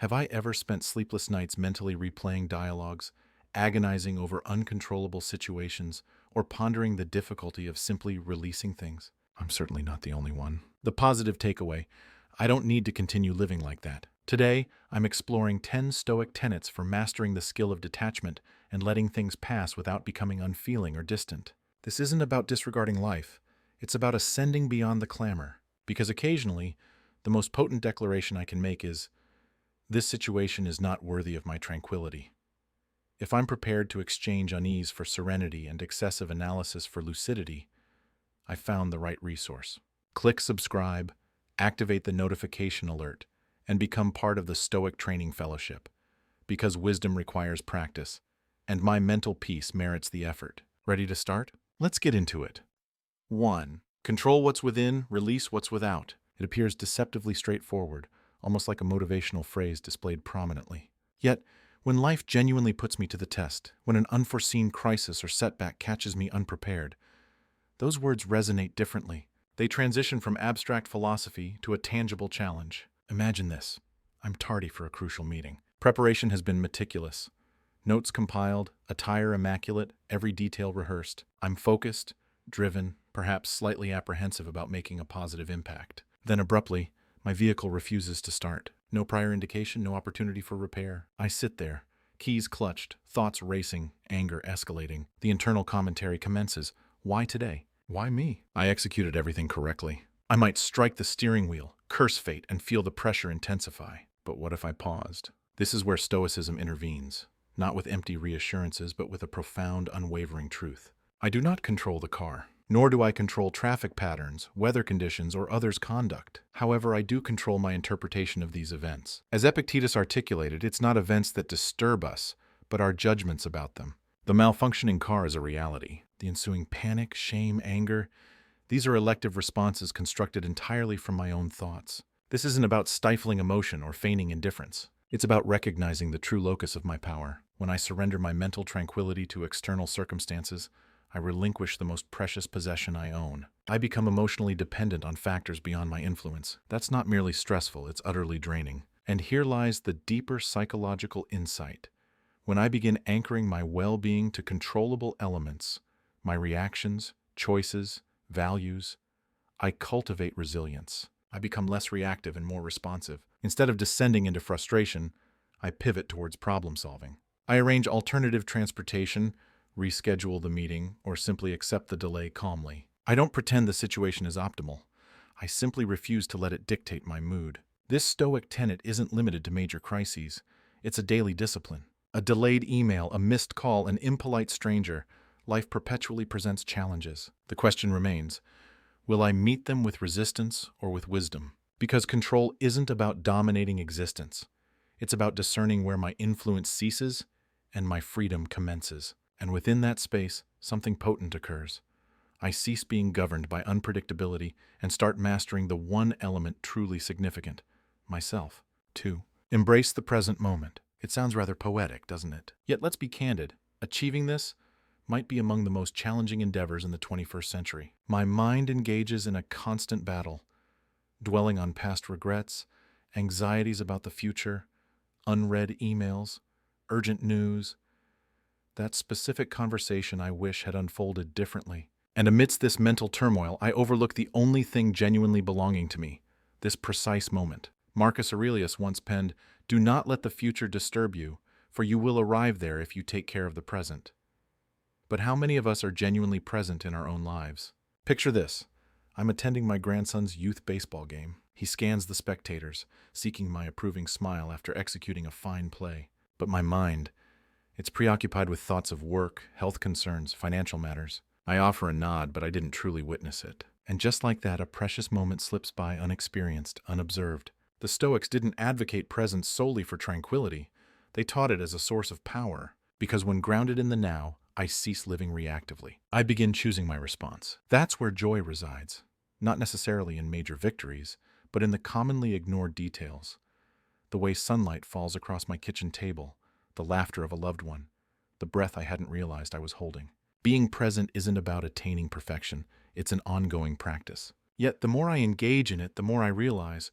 Have I ever spent sleepless nights mentally replaying dialogues, agonizing over uncontrollable situations, or pondering the difficulty of simply releasing things? I'm certainly not the only one. The positive takeaway: I don't need to continue living like that. Today, I'm exploring 10 Stoic tenets for mastering the skill of detachment and letting things pass without becoming unfeeling or distant. This isn't about disregarding life, it's about ascending beyond the clamor. Because occasionally, the most potent declaration I can make is, this situation is not worthy of my tranquility. If I'm prepared to exchange unease for serenity and excessive analysis for lucidity, I found the right resource. Click subscribe, activate the notification alert, and become part of the Stoic Training Fellowship, because wisdom requires practice, and my mental peace merits the effort. Ready to start? Let's get into it. 1. Control what's within, release what's without. It appears deceptively straightforward, almost like a motivational phrase displayed prominently. Yet, when life genuinely puts me to the test, when an unforeseen crisis or setback catches me unprepared, those words resonate differently. They transition from abstract philosophy to a tangible challenge. Imagine this. I'm tardy for a crucial meeting. Preparation has been meticulous. Notes compiled, attire immaculate, every detail rehearsed. I'm focused, driven, perhaps slightly apprehensive about making a positive impact. Then abruptly, my vehicle refuses to start. No prior indication, no opportunity for repair. I sit there, keys clutched, thoughts racing, anger escalating. The internal commentary commences. Why today? Why me? I executed everything correctly. I might strike the steering wheel, curse fate, and feel the pressure intensify. But what if I paused? This is where Stoicism intervenes, not with empty reassurances, but with a profound, unwavering truth. I do not control the car, nor do I control traffic patterns, weather conditions, or others' conduct. However, I do control my interpretation of these events. As Epictetus articulated, it's not events that disturb us, but our judgments about them. The malfunctioning car is a reality. The ensuing panic, shame, anger, these are elective responses constructed entirely from my own thoughts. This isn't about stifling emotion or feigning indifference. It's about recognizing the true locus of my power. When I surrender my mental tranquility to external circumstances, I relinquish the most precious possession I own. I become emotionally dependent on factors beyond my influence. That's not merely stressful, it's utterly draining. And here lies the deeper psychological insight. When I begin anchoring my well-being to controllable elements, my reactions, choices, values, I cultivate resilience. I become less reactive and more responsive. Instead of descending into frustration, I pivot towards problem solving. I arrange alternative transportation, reschedule the meeting, or simply accept the delay calmly. I don't pretend the situation is optimal. I simply refuse to let it dictate my mood. This Stoic tenet isn't limited to major crises. It's a daily discipline. A delayed email, a missed call, an impolite stranger. Life perpetually presents challenges. The question remains, will I meet them with resistance or with wisdom? Because control isn't about dominating existence. It's about discerning where my influence ceases and my freedom commences. And within that space, something potent occurs. I cease being governed by unpredictability and start mastering the one element truly significant, myself. 2. Embrace the present moment. It sounds rather poetic, doesn't it? Yet let's be candid. Achieving this might be among the most challenging endeavors in the 21st century. My mind engages in a constant battle, dwelling on past regrets, anxieties about the future, unread emails, urgent news, that specific conversation I wish had unfolded differently. And amidst this mental turmoil, I overlook the only thing genuinely belonging to me, this precise moment. Marcus Aurelius once penned, "Do not let the future disturb you, for you will arrive there if you take care of the present." But how many of us are genuinely present in our own lives? Picture this. I'm attending my grandson's youth baseball game. He scans the spectators, seeking my approving smile after executing a fine play. But my mind, it's preoccupied with thoughts of work, health concerns, financial matters. I offer a nod, but I didn't truly witness it. And just like that, a precious moment slips by unexperienced, unobserved. The Stoics didn't advocate presence solely for tranquility. They taught it as a source of power, because when grounded in the now, I cease living reactively. I begin choosing my response. That's where joy resides, not necessarily in major victories, but in the commonly ignored details. The way sunlight falls across my kitchen table, the laughter of a loved one, the breath I hadn't realized I was holding. Being present isn't about attaining perfection, it's an ongoing practice. Yet the more I engage in it, the more I realize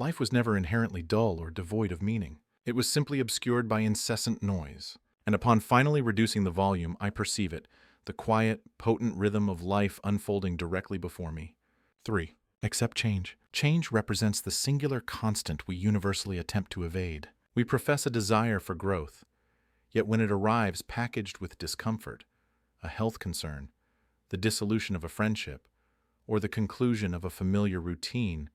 Life was never inherently dull or devoid of meaning. It was simply obscured by incessant noise. And upon finally reducing the volume, I perceive it, the quiet, potent rhythm of life unfolding directly before me. 3. Accept change. Change represents the singular constant we universally attempt to evade. We profess a desire for growth, yet when it arrives packaged with discomfort, a health concern, the dissolution of a friendship, or the conclusion of a familiar routine,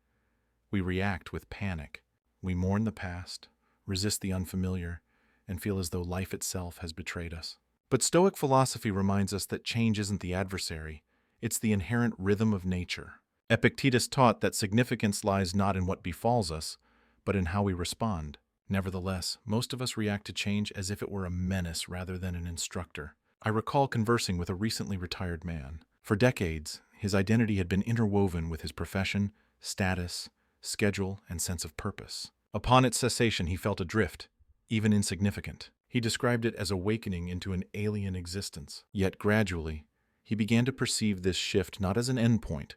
we react with panic. We mourn the past, resist the unfamiliar, and feel as though life itself has betrayed us. But Stoic philosophy reminds us that change isn't the adversary, it's the inherent rhythm of nature. Epictetus taught that significance lies not in what befalls us, but in how we respond. Nevertheless, most of us react to change as if it were a menace rather than an instructor. I recall conversing with a recently retired man. For decades, his identity had been interwoven with his profession, status, schedule, and sense of purpose. Upon its cessation, he felt adrift, even insignificant. He described it as awakening into an alien existence. Yet gradually, he began to perceive this shift not as an endpoint,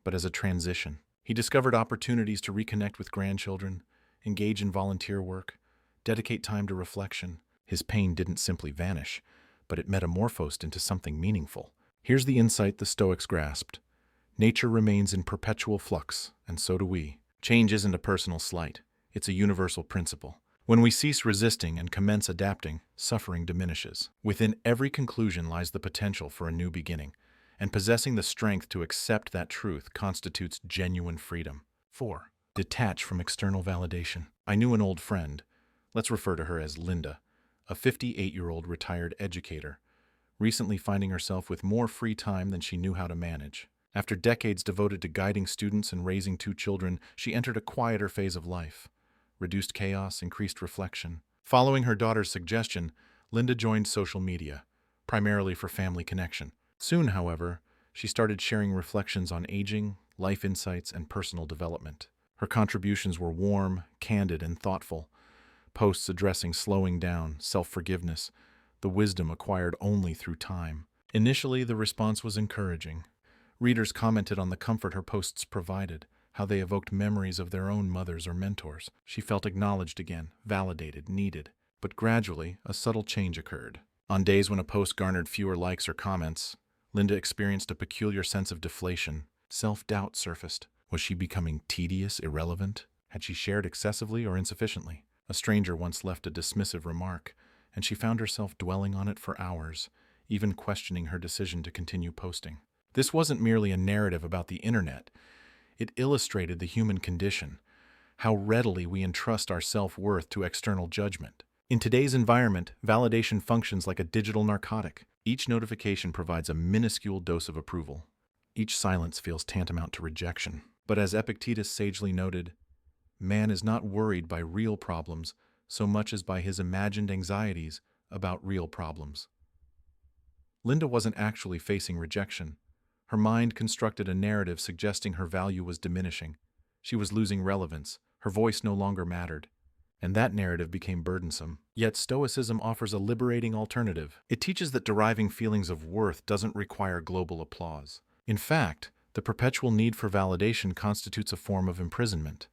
but as a transition. He discovered opportunities to reconnect with grandchildren, engage in volunteer work, dedicate time to reflection. His pain didn't simply vanish, but it metamorphosed into something meaningful. Here's the insight the Stoics grasped. Nature remains in perpetual flux, and so do we. Change isn't a personal slight. It's a universal principle. When we cease resisting and commence adapting, suffering diminishes. Within every conclusion lies the potential for a new beginning, and possessing the strength to accept that truth constitutes genuine freedom. 4. Detach from external validation. I knew an old friend, let's refer to her as Linda, a 58-year-old retired educator, recently finding herself with more free time than she knew how to manage. After decades devoted to guiding students and raising 2 children, she entered a quieter phase of life. Reduced chaos, increased reflection. Following her daughter's suggestion, Linda joined social media, primarily for family connection. Soon, however, she started sharing reflections on aging, life insights, and personal development. Her contributions were warm, candid, and thoughtful. Posts addressing slowing down, self-forgiveness, the wisdom acquired only through time. Initially, the response was encouraging. Readers commented on the comfort her posts provided, how they evoked memories of their own mothers or mentors. She felt acknowledged again, validated, needed. But gradually, a subtle change occurred. On days when a post garnered fewer likes or comments, Linda experienced a peculiar sense of deflation. Self-doubt surfaced. Was she becoming tedious, irrelevant? Had she shared excessively or insufficiently? A stranger once left a dismissive remark, and she found herself dwelling on it for hours, even questioning her decision to continue posting. This wasn't merely a narrative about the internet. It illustrated the human condition, how readily we entrust our self-worth to external judgment. In today's environment, validation functions like a digital narcotic. Each notification provides a minuscule dose of approval. Each silence feels tantamount to rejection. But as Epictetus sagely noted, man is not worried by real problems so much as by his imagined anxieties about real problems. Linda wasn't actually facing rejection. Her mind constructed a narrative suggesting her value was diminishing. She was losing relevance. Her voice no longer mattered. And that narrative became burdensome. Yet Stoicism offers a liberating alternative. It teaches that deriving feelings of worth doesn't require global applause. In fact, the perpetual need for validation constitutes a form of imprisonment,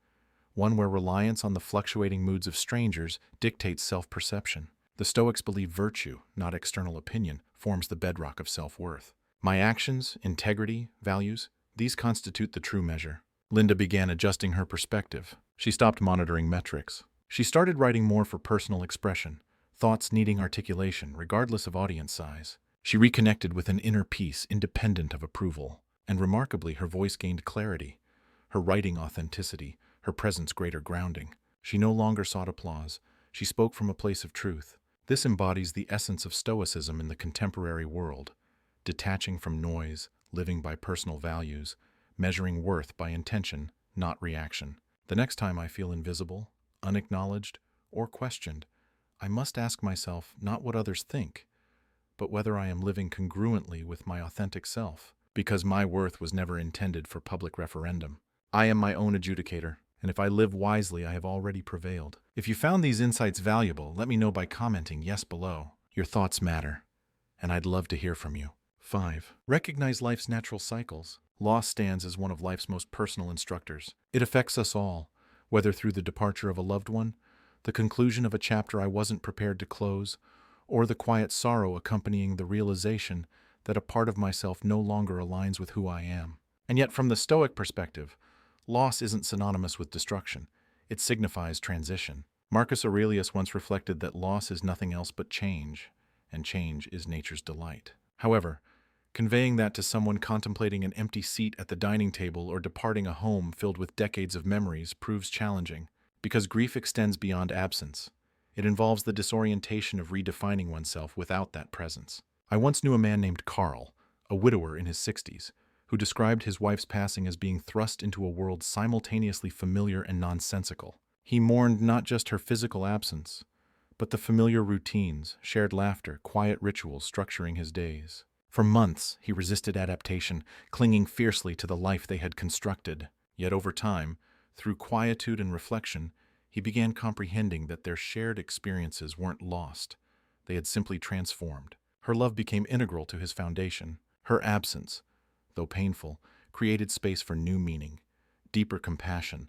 one where reliance on the fluctuating moods of strangers dictates self-perception. The Stoics believe virtue, not external opinion, forms the bedrock of self-worth. My actions, integrity, values, these constitute the true measure. Linda began adjusting her perspective. She stopped monitoring metrics. She started writing more for personal expression, thoughts needing articulation, regardless of audience size. She reconnected with an inner peace independent of approval, and remarkably, her voice gained clarity, her writing authenticity, her presence greater grounding. She no longer sought applause. She spoke from a place of truth. This embodies the essence of Stoicism in the contemporary world, detaching from noise, living by personal values, measuring worth by intention, not reaction. The next time I feel invisible, unacknowledged, or questioned, I must ask myself not what others think, but whether I am living congruently with my authentic self, because my worth was never intended for public referendum. I am my own adjudicator, and if I live wisely, I have already prevailed. If you found these insights valuable, let me know by commenting yes below. Your thoughts matter, and I'd love to hear from you. 5. Recognize life's natural cycles. Loss stands as one of life's most personal instructors. It affects us all, whether through the departure of a loved one, the conclusion of a chapter I wasn't prepared to close, or the quiet sorrow accompanying the realization that a part of myself no longer aligns with who I am. And yet, from the Stoic perspective, loss isn't synonymous with destruction. It signifies transition. Marcus Aurelius once reflected that loss is nothing else but change, and change is nature's delight. However, conveying that to someone contemplating an empty seat at the dining table or departing a home filled with decades of memories proves challenging, because grief extends beyond absence. It involves the disorientation of redefining oneself without that presence. I once knew a man named Carl, a widower in his 60s, who described his wife's passing as being thrust into a world simultaneously familiar and nonsensical. He mourned not just her physical absence, but the familiar routines, shared laughter, quiet rituals structuring his days. For months, he resisted adaptation, clinging fiercely to the life they had constructed. Yet over time, through quietude and reflection, he began comprehending that their shared experiences weren't lost. They had simply transformed. Her love became integral to his foundation. Her absence, though painful, created space for new meaning, deeper compassion,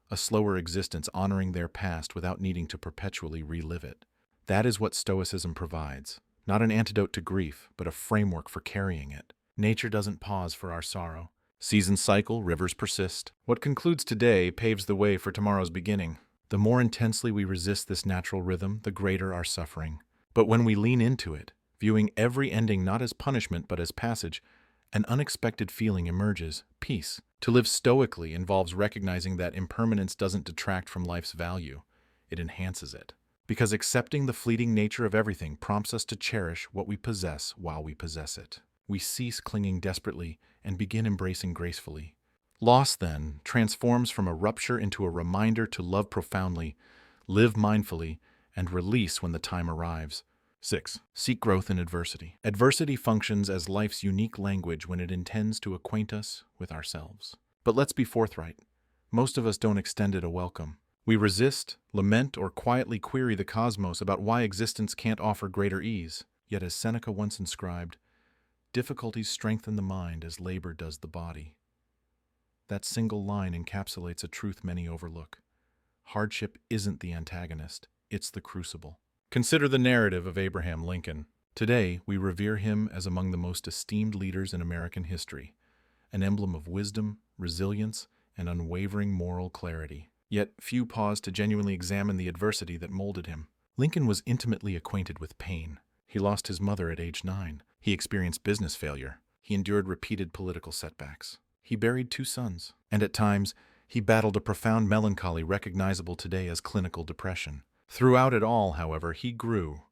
a slower existence honoring their past without needing to perpetually relive it. That is what Stoicism provides. Not an antidote to grief, but a framework for carrying it. Nature doesn't pause for our sorrow. Seasons cycle, rivers persist. What concludes today paves the way for tomorrow's beginning. The more intensely we resist this natural rhythm, the greater our suffering. But when we lean into it, viewing every ending not as punishment but as passage, an unexpected feeling emerges, peace. To live stoically involves recognizing that impermanence doesn't detract from life's value. It enhances it. Because accepting the fleeting nature of everything prompts us to cherish what we possess while we possess it. We cease clinging desperately and begin embracing gracefully. Loss, then, transforms from a rupture into a reminder to love profoundly, live mindfully, and release when the time arrives. 6. Seek growth in adversity. Adversity functions as life's unique language when it intends to acquaint us with ourselves. But let's be forthright. Most of us don't extend it a welcome. We resist, lament, or quietly query the cosmos about why existence can't offer greater ease. Yet as Seneca once inscribed, difficulties strengthen the mind as labor does the body. That single line encapsulates a truth many overlook. Hardship isn't the antagonist, it's the crucible. Consider the narrative of Abraham Lincoln. Today, we revere him as among the most esteemed leaders in American history, an emblem of wisdom, resilience, and unwavering moral clarity. Yet few pause to genuinely examine the adversity that molded him. Lincoln was intimately acquainted with pain. He lost his mother at age 9. He experienced business failure. He endured repeated political setbacks. He buried 2 sons. And at times, he battled a profound melancholy recognizable today as clinical depression. Throughout it all, however, he grew,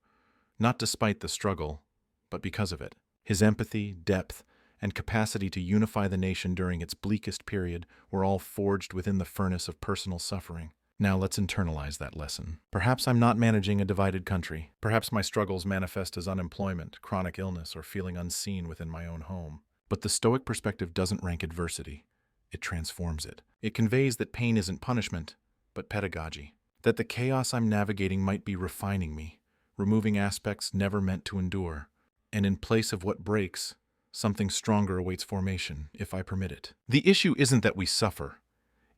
not despite the struggle, but because of it. His empathy, depth, and capacity to unify the nation during its bleakest period were all forged within the furnace of personal suffering. Now let's internalize that lesson. Perhaps I'm not managing a divided country. Perhaps my struggles manifest as unemployment, chronic illness, or feeling unseen within my own home. But the Stoic perspective doesn't rank adversity. It transforms it. It conveys that pain isn't punishment, but pedagogy. That the chaos I'm navigating might be refining me, removing aspects never meant to endure. And in place of what breaks, something stronger awaits formation, if I permit it. The issue isn't that we suffer.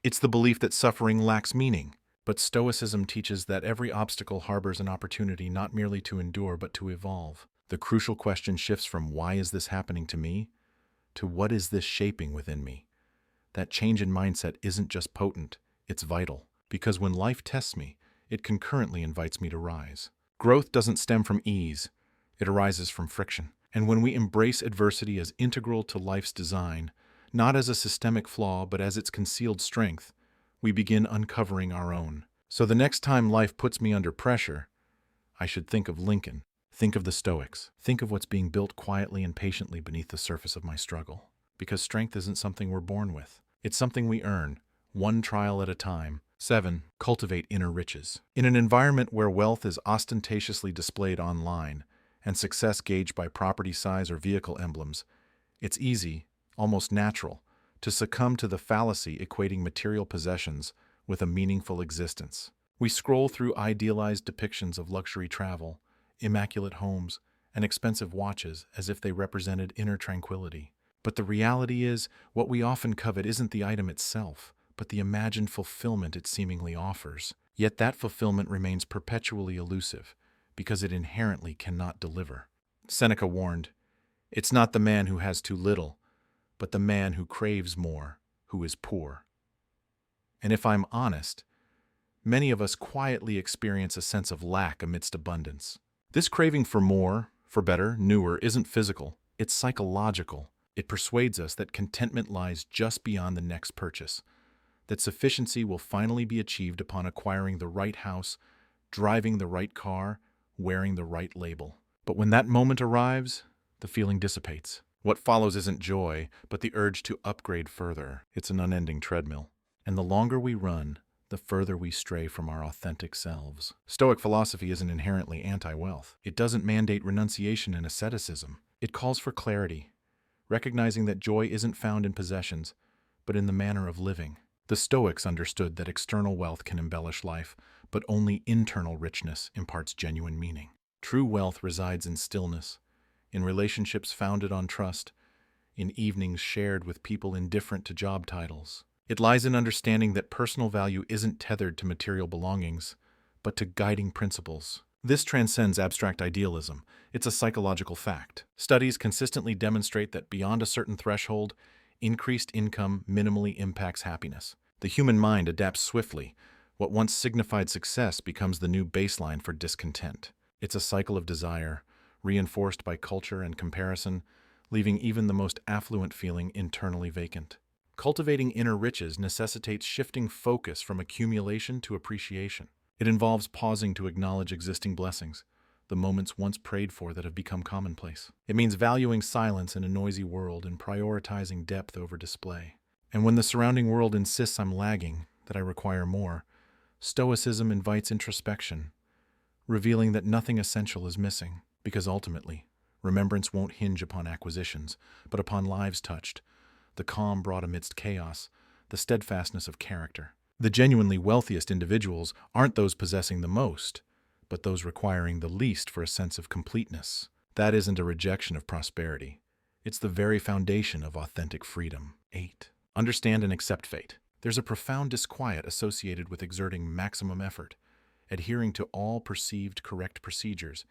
It's the belief that suffering lacks meaning. But Stoicism teaches that every obstacle harbors an opportunity not merely to endure, but to evolve. The crucial question shifts from why is this happening to me, to what is this shaping within me? That change in mindset isn't just potent, it's vital. Because when life tests me, it concurrently invites me to rise. Growth doesn't stem from ease. It arises from friction. And when we embrace adversity as integral to life's design, not as a systemic flaw, but as its concealed strength, we begin uncovering our own. So the next time life puts me under pressure, I should think of Lincoln. Think of the Stoics. Think of what's being built quietly and patiently beneath the surface of my struggle. Because strength isn't something we're born with. It's something we earn, one trial at a time. 7. Cultivate inner riches. In an environment where wealth is ostentatiously displayed online and success gauged by property size or vehicle emblems, it's easy, almost natural, to succumb to the fallacy equating material possessions with a meaningful existence. We scroll through idealized depictions of luxury travel, immaculate homes, and expensive watches as if they represented inner tranquility. But the reality is, what we often covet isn't the item itself, but the imagined fulfillment it seemingly offers. Yet that fulfillment remains perpetually elusive, because it inherently cannot deliver. Seneca warned, "It's not the man who has too little, but the man who craves more, who is poor." And if I'm honest, many of us quietly experience a sense of lack amidst abundance. This craving for more, for better, newer, isn't physical, it's psychological. It persuades us that contentment lies just beyond the next purchase, that sufficiency will finally be achieved upon acquiring the right house, driving the right car, wearing the right label. But when that moment arrives, the feeling dissipates. What follows isn't joy, but the urge to upgrade further. It's an unending treadmill. And the longer we run, the further we stray from our authentic selves. Stoic philosophy isn't inherently anti-wealth. It doesn't mandate renunciation and asceticism. It calls for clarity, recognizing that joy isn't found in possessions, but in the manner of living. The Stoics understood that external wealth can embellish life, but only internal richness imparts genuine meaning. True wealth resides in stillness, in relationships founded on trust, in evenings shared with people indifferent to job titles. It lies in understanding that personal value isn't tethered to material belongings, but to guiding principles. This transcends abstract idealism. It's a psychological fact. Studies consistently demonstrate that beyond a certain threshold, increased income minimally impacts happiness. The human mind adapts swiftly. What once signified success becomes the new baseline for discontent. It's a cycle of desire, reinforced by culture and comparison, leaving even the most affluent feeling internally vacant. Cultivating inner riches necessitates shifting focus from accumulation to appreciation. It involves pausing to acknowledge existing blessings, the moments once prayed for that have become commonplace. It means valuing silence in a noisy world and prioritizing depth over display. And when the surrounding world insists I'm lagging, that I require more, Stoicism invites introspection, revealing that nothing essential is missing, because ultimately, remembrance won't hinge upon acquisitions, but upon lives touched, the calm brought amidst chaos, the steadfastness of character. The genuinely wealthiest individuals aren't those possessing the most, but those requiring the least for a sense of completeness. That isn't a rejection of prosperity. It's the very foundation of authentic freedom. 8. Understand and accept fate. There's a profound disquiet associated with exerting maximum effort, adhering to all perceived correct procedures,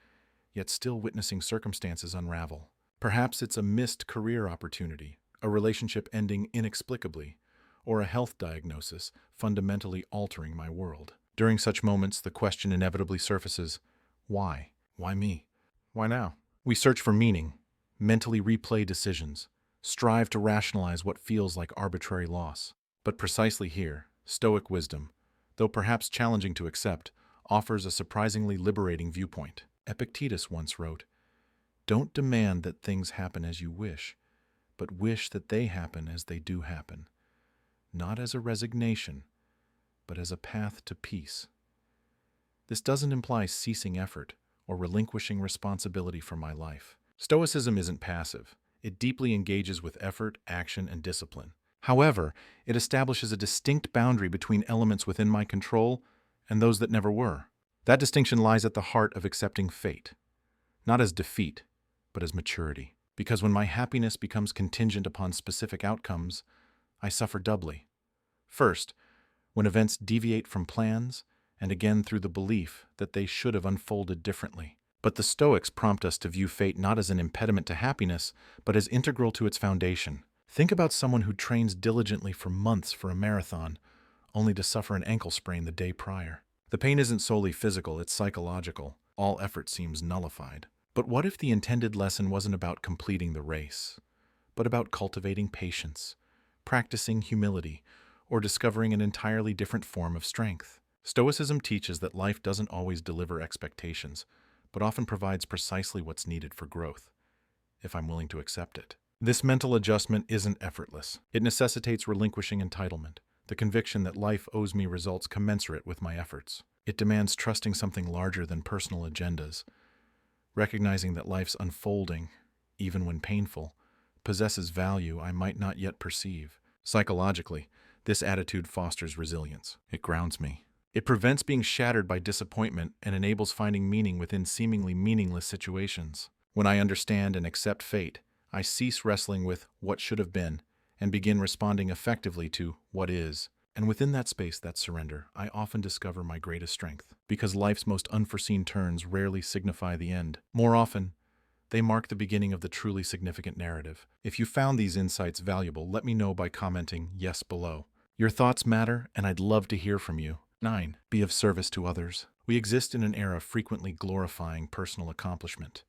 yet still witnessing circumstances unravel. Perhaps it's a missed career opportunity, a relationship ending inexplicably, or a health diagnosis fundamentally altering my world. During such moments, the question inevitably surfaces, why? Why me? Why now? We search for meaning, mentally replay decisions, strive to rationalize what feels like arbitrary loss. But precisely here, Stoic wisdom, though perhaps challenging to accept, offers a surprisingly liberating viewpoint. Epictetus once wrote, "Don't demand that things happen as you wish, but wish that they happen as they do happen, not as a resignation, but as a path to peace." This doesn't imply ceasing effort or relinquishing responsibility for my life. Stoicism isn't passive. It deeply engages with effort, action, and discipline. However, it establishes a distinct boundary between elements within my control and those that never were. That distinction lies at the heart of accepting fate, not as defeat, but as maturity. Because when my happiness becomes contingent upon specific outcomes, I suffer doubly. First, when events deviate from plans, and again through the belief that they should have unfolded differently. But the Stoics prompt us to view fate not as an impediment to happiness, but as integral to its foundation. Think about someone who trains diligently for months for a marathon, only to suffer an ankle sprain the day prior. The pain isn't solely physical, it's psychological. All effort seems nullified. But what if the intended lesson wasn't about completing the race, but about cultivating patience, practicing humility, or discovering an entirely different form of strength? Stoicism teaches that life doesn't always deliver expectations, but often provides precisely what's needed for growth, if I'm willing to accept it. This mental adjustment isn't effortless. It necessitates relinquishing entitlement, the conviction that life owes me results commensurate with my efforts. It demands trusting something larger than personal agendas, recognizing that life's unfolding, even when painful, possesses value I might not yet perceive. Psychologically, this attitude fosters resilience. It grounds me. It prevents being shattered by disappointment and enables finding meaning within seemingly meaningless situations. When I understand and accept fate, I cease wrestling with what should have been and begin responding effectively to what is. And within that space, that surrender, I often discover my greatest strength, because life's most unforeseen turns rarely signify the end. More often, they mark the beginning of the truly significant narrative. If you found these insights valuable, let me know by commenting yes below. Your thoughts matter, and I'd love to hear from you. 9. Be of service to others. We exist in an era frequently glorifying personal accomplishment,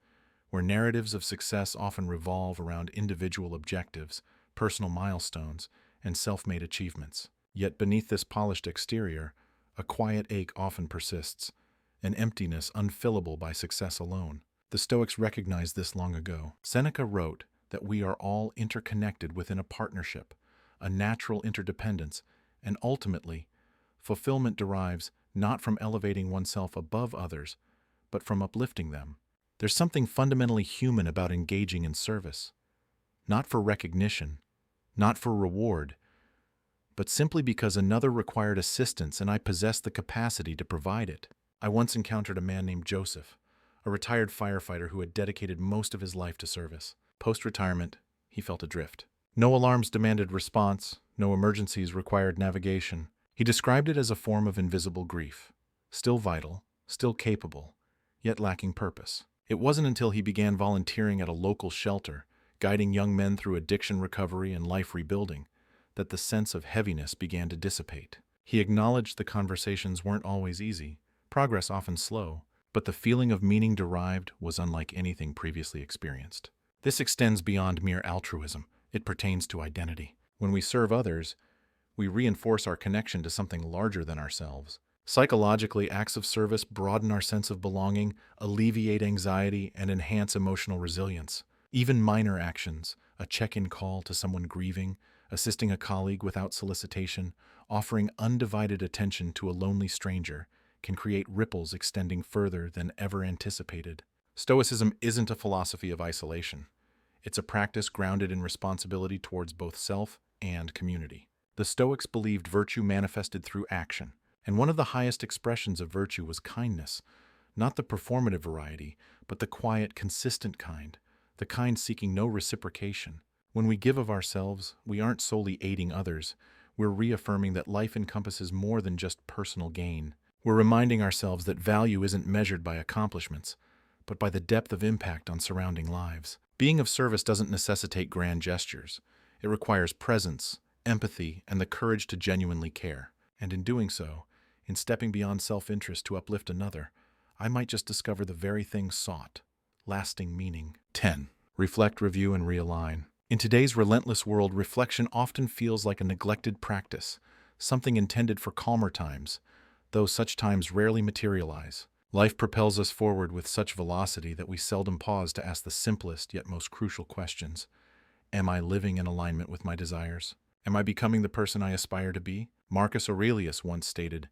where narratives of success often revolve around individual objectives, personal milestones, and self-made achievements. Yet beneath this polished exterior, a quiet ache often persists, an emptiness unfillable by success alone. The Stoics recognized this long ago. Seneca wrote that we are all interconnected within a partnership, a natural interdependence, and ultimately, fulfillment derives not from elevating oneself above others, but from uplifting them. There's something fundamentally human about engaging in service, not for recognition, not for reward, but simply because another required assistance and I possessed the capacity to provide it. I once encountered a man named Joseph, a retired firefighter who had dedicated most of his life to service. Post-retirement, he felt adrift. No alarms demanded response, no emergencies required navigation. He described it as a form of invisible grief, still vital, still capable, yet lacking purpose. It wasn't until he began volunteering at a local shelter, guiding young men through addiction recovery and life rebuilding, that the sense of heaviness began to dissipate. He acknowledged the conversations weren't always easy, progress often slow, but the feeling of meaning derived was unlike anything previously experienced. This extends beyond mere altruism. It pertains to identity. When we serve others, we reinforce our connection to something larger than ourselves. Psychologically, acts of service broaden our sense of belonging, alleviate anxiety, and enhance emotional resilience. Even minor actions, a check-in call to someone grieving, assisting a colleague without solicitation, offering undivided attention to a lonely stranger, can create ripples extending further than ever anticipated. Stoicism isn't a philosophy of isolation. It's a practice grounded in responsibility towards both self and community. The Stoics believed virtue manifested through action, and one of the highest expressions of virtue was kindness, not the performative variety, but the quiet, consistent kind, the kind seeking no reciprocation. When we give of ourselves, we aren't solely aiding others. We're reaffirming that life encompasses more than just personal gain. We're reminding ourselves that value isn't measured by accomplishments, but by the depth of impact on surrounding lives. Being of service doesn't necessitate grand gestures. It requires presence, empathy, and the courage to genuinely care. And in doing so, in stepping beyond self-interest to uplift another, I might just discover the very thing sought, lasting meaning. 10. Reflect, review, and realign. In today's relentless world, reflection often feels like a neglected practice, something intended for calmer times, though such times rarely materialize. Life propels us forward with such velocity that we seldom pause to ask the simplest yet most crucial questions. Am I living in alignment with my desires? Am I becoming the person I aspire to be? Marcus Aurelius once stated,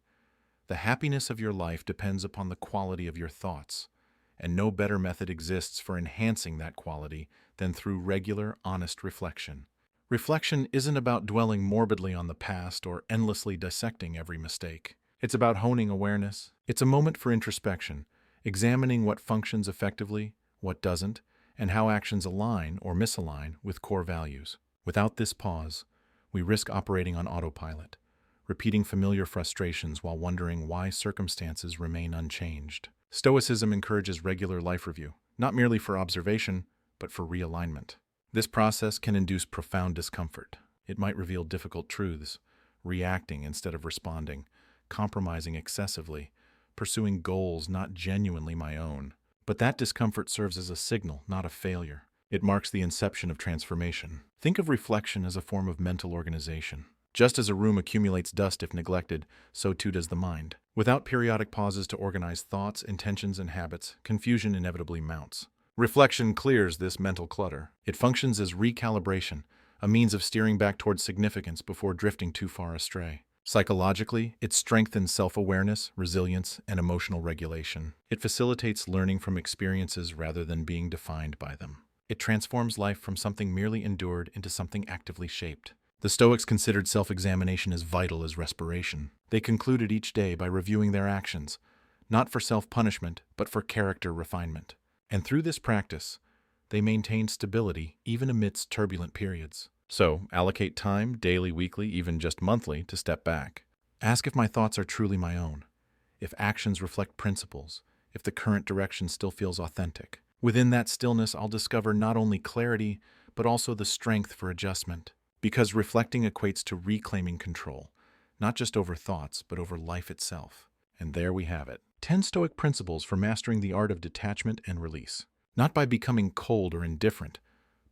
"The happiness of your life depends upon the quality of your thoughts, and no better method exists for enhancing that quality than through regular, honest reflection." Reflection isn't about dwelling morbidly on the past or endlessly dissecting every mistake. It's about honing awareness. It's a moment for introspection, examining what functions effectively, what doesn't, and how actions align or misalign with core values. Without this pause, we risk operating on autopilot, repeating familiar frustrations while wondering why circumstances remain unchanged. Stoicism encourages regular life review, not merely for observation, but for realignment. This process can induce profound discomfort. It might reveal difficult truths, reacting instead of responding, compromising excessively, pursuing goals not genuinely my own. But that discomfort serves as a signal, not a failure. It marks the inception of transformation. Think of reflection as a form of mental organization. Just as a room accumulates dust if neglected, so too does the mind. Without periodic pauses to organize thoughts, intentions, and habits, confusion inevitably mounts. Reflection clears this mental clutter. It functions as recalibration, a means of steering back towards significance before drifting too far astray. Psychologically, it strengthens self-awareness, resilience, and emotional regulation. It facilitates learning from experiences rather than being defined by them. It transforms life from something merely endured into something actively shaped. The Stoics considered self-examination as vital as respiration. They concluded each day by reviewing their actions, not for self-punishment, but for character refinement. And through this practice, they maintained stability even amidst turbulent periods. So, allocate time, daily, weekly, even just monthly, to step back. Ask if my thoughts are truly my own, if actions reflect principles, if the current direction still feels authentic. Within that stillness, I'll discover not only clarity, but also the strength for adjustment. Because reflecting equates to reclaiming control, not just over thoughts, but over life itself. And there we have it. 10 Stoic principles for mastering the art of detachment and release. Not by becoming cold or indifferent,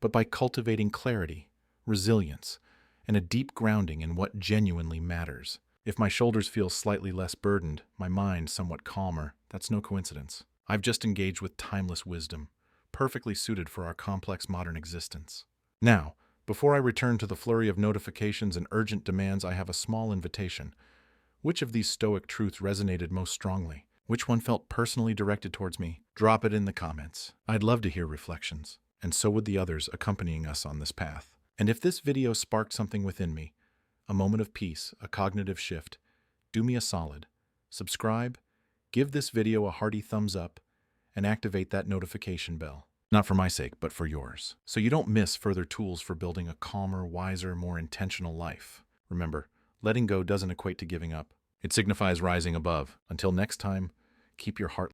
but by cultivating clarity, resilience, and a deep grounding in what genuinely matters. If my shoulders feel slightly less burdened, my mind somewhat calmer, that's no coincidence. I've just engaged with timeless wisdom, perfectly suited for our complex modern existence. Now, before I return to the flurry of notifications and urgent demands, I have a small invitation. Which of these Stoic truths resonated most strongly? Which one felt personally directed towards me? Drop it in the comments. I'd love to hear reflections, and so would the others accompanying us on this path. And if this video sparked something within me, a moment of peace, a cognitive shift, do me a solid. Subscribe, give this video a hearty thumbs up, and activate that notification bell. Not for my sake, but for yours. So you don't miss further tools for building a calmer, wiser, more intentional life. Remember, letting go doesn't equate to giving up. It signifies rising above. Until next time, keep your heart